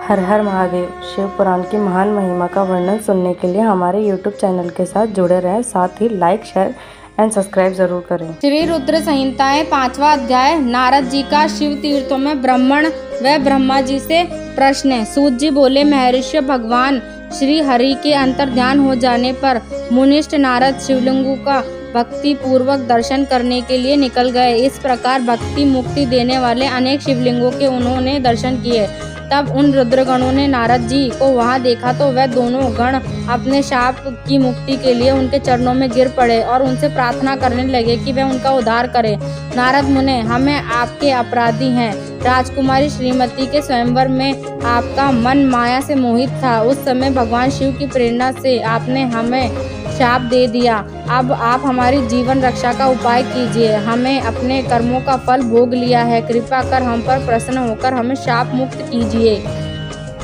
हर हर महादेव। शिव पुराण की महान महिमा का वर्णन सुनने के लिए हमारे YouTube चैनल के साथ जुड़े रहें। साथ ही लाइक, शेयर एंड सब्सक्राइब जरूर करें। श्री रुद्र संहिताएं 5वां अध्याय। नारद जी का शिव तीर्थों में ब्राह्मण व ब्रह्मा जी से प्रश्न। सूत जी बोले, महर्षि भगवान श्री हरि के अंतर ध्यान हो जाने पर मुनिष्ठ नारद शिवलिंगों का भक्ति पूर्वक दर्शन करने के लिए निकल गए। इस प्रकार भक्ति मुक्ति देने वाले अनेक शिवलिंगों के उन्होंने दर्शन किए। तब उन रुद्रगणों ने नारद जी को वहां देखा तो वह दोनों गण अपने शाप की मुक्ति के लिए उनके चरणों में गिर पड़े और उनसे प्रार्थना करने लगे कि वह उनका उद्धार करें। नारद मुने, हमें आपके अपराधी हैं। राजकुमारी श्रीमती के स्वयंवर में आपका मन माया से मोहित था। उस समय भगवान शिव की प्रेरणा से आपने हमें शाप दे दिया। अब आप हमारी जीवन रक्षा का उपाय कीजिए। हमें अपने कर्मों का फल भोग लिया है। कृपा कर हम पर प्रसन्न होकर हमें शाप मुक्त कीजिए।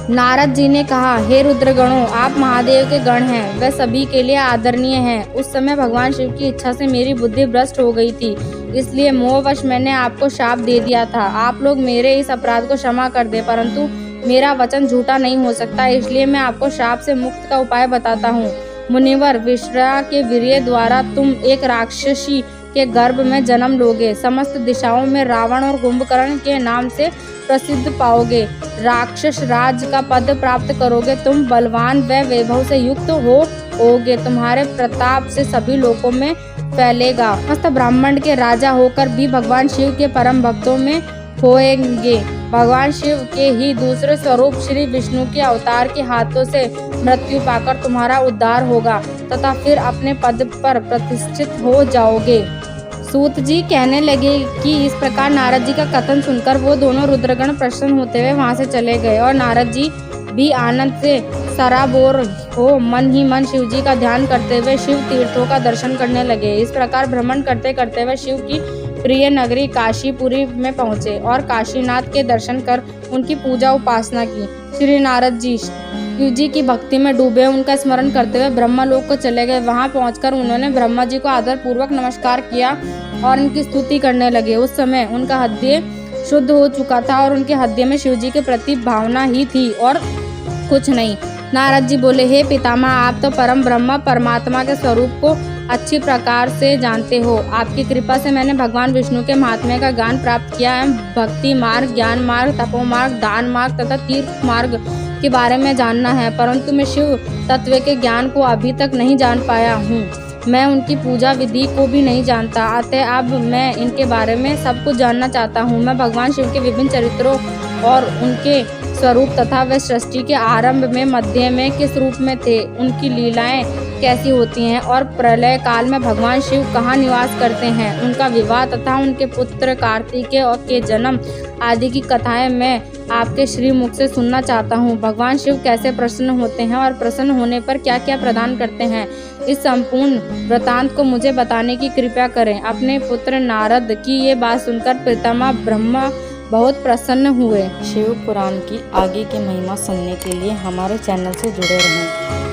नारद जी ने कहा, हे रुद्रगणों, आप महादेव के गण हैं, वह सभी के लिए आदरणीय हैं। उस समय भगवान शिव की इच्छा से मेरी बुद्धि भ्रष्ट हो गई थी, इसलिए मोहवश मैंने आपको शाप दे दिया था। आप लोग मेरे इस अपराध को क्षमा कर दे, परंतु मेरा वचन झूठा नहीं हो सकता, इसलिए मैं आपको शाप से मुक्त का उपाय बताता हूँ। मुनिवर, विश्रा के वीर्य द्वारा तुम एक राक्षसी के गर्भ में जन्म लोगे। समस्त दिशाओं में रावण और कुंभकर्ण के नाम से प्रसिद्ध पाओगे। राक्षस राज का पद प्राप्त करोगे। तुम बलवान व वैभव से युक्त होगे। तुम्हारे प्रताप से सभी लोकों में फैलेगा। समस्त ब्राह्मण के राजा होकर भी भगवान शिव के परम भक्तों में होएंगे। भगवान शिव के ही दूसरे स्वरूप श्री विष्णु के अवतार के हाथों से मृत्यु पाकर तुम्हारा उद्धार होगा तथा फिर अपने पद पर प्रतिष्ठित हो जाओगे। सूत जी कहने लगे कि इस प्रकार नारद जी का कथन सुनकर वो दोनों रुद्रगण प्रसन्न होते हुए वहां से चले गए और नारद जी भी आनंद से सराबोर हो मन ही मन शिव जी का ध्यान करते हुए शिव तीर्थों का दर्शन करने लगे। इस प्रकार भ्रमण करते करते हुए शिव की प्रिय नगरी काशीपुरी में पहुँचे और काशीनाथ के दर्शन कर उनकी पूजा उपासना की। श्री नारद जी शिव जी की भक्ति में डूबे उनका स्मरण करते हुए ब्रह्मलोक को चले गए। वहां पहुंचकर उन्होंने ब्रह्मा जी को आदर पूर्वक नमस्कार किया और उनकी स्तुति करने लगे। उस समय उनका हृदय शुद्ध हो चुका था और उनके हृदय में शिव जी के प्रति भावना ही थी और कुछ नहीं। नारद जी बोले, हे पितामह, आप तो परम ब्रह्म परमात्मा के स्वरूप को अच्छी प्रकार से जानते हो। आपकी कृपा से मैंने भगवान विष्णु के महात्म्य का ज्ञान प्राप्त किया है। भक्ति मार्ग, ज्ञान मार्ग, तपो मार्ग, दान मार्ग तथा तीर्थ मार्ग के बारे में जानना है, परंतु मैं शिव तत्व के ज्ञान को अभी तक नहीं जान पाया हूँ। मैं उनकी पूजा विधि को भी नहीं जानता, अतः अब मैं इनके बारे में सब कुछ जानना चाहता हूँ। मैं भगवान शिव के विभिन्न चरित्रों और उनके स्वरूप तथा वे सृष्टि के आरंभ में मध्य में किस रूप में थे, उनकी लीलाएं कैसी होती हैं और प्रलय काल में भगवान शिव कहाँ निवास करते हैं, उनका विवाह तथा उनके पुत्र कार्तिकेय के जन्म आदि की कथाएं मैं आपके श्री मुख से सुनना चाहता हूँ। भगवान शिव कैसे प्रसन्न होते हैं और प्रसन्न होने पर क्या क्या प्रदान करते हैं, इस संपूर्ण वृतांत को मुझे बताने की कृपा करें। अपने पुत्र नारद की ये बात सुनकर पितामह ब्रह्मा बहुत प्रसन्न हुए। शिव पुराण की आगे की महिमा सुनने के लिए हमारे चैनल से जुड़े रहें।